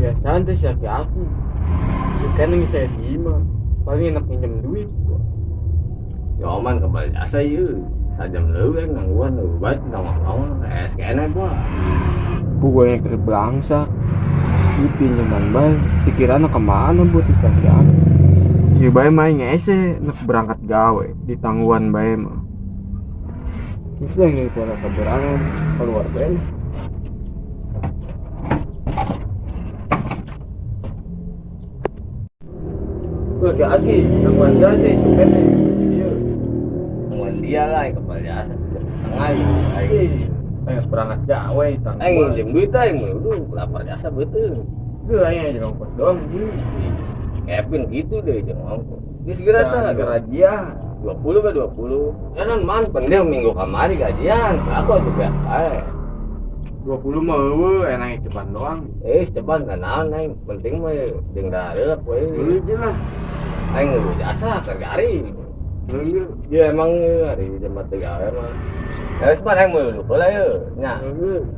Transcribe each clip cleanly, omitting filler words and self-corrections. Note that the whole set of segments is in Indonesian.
kebiasaan tuh si aku kan yang saya terima paling enak pinjam duit gua. Ya oman kembali jasa yuk. Sajam leuweung nangguan leuweut nongol-nongol kena gua. Gua yang terbelangsak duit pinjaman bae pikirannya kemana buat si aku. Iya bae main ngese nak berangkat gawe di tangguhan bae mah. Bisa yang daripada keberangan keluar bae. Lagi tangguhan jasa itu kan dia. Nungguan dia lah yang kembali jasa setengah yuk. Ayo berangkat gawe tangguhan. Aing nginjem duit aing lu lapar jasa betul. Gue hanya aja ngongkos doang gitu. Kevin gitu deh jangan ngomong. Geus geura tah gajian 20 ke 20. Jangan man pendek minggu kamari gajian. Aku juga bae. 20 mah eueuh enaknya cepat doang. Cepat kan naon aing penting mah jeung dareuk we. Dulu aja lah. Aing ngelu jasa kerjari. Dulu. Ya emang hari jam 3 gawe mah. Ya wis mah aing mau dulu heula yeuh. Nya.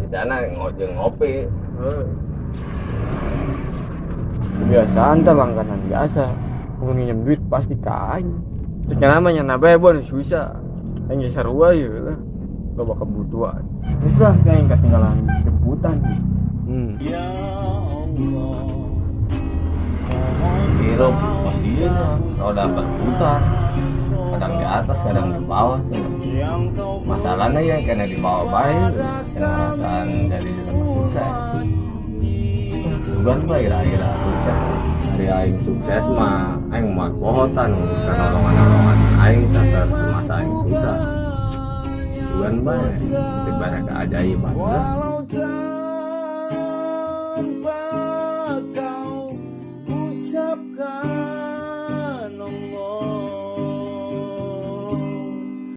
Di sana ngojeng ngopi. Kebiasaan teh langganan biasa. Mau nginjem duit pasti kain. Cek namanya nabe bon susah. Yang sarua ya lah. Loba kebutuhan. Bisa kayak ketinggalan jemputan. Ya Allah. Hirup pastinya roda berputar. Kadang di atas, kadang di bawah. Masalahnya ya kena di bawah baik, kena dari dalam susah. Bukan baik kira-kira sukses. Dari aing sukses mah, aing mau pohotan, karena nolongan aing tak semasa aing susah. Bukan baik, ibarat keajaiban lah. Tanpa kau ucapkan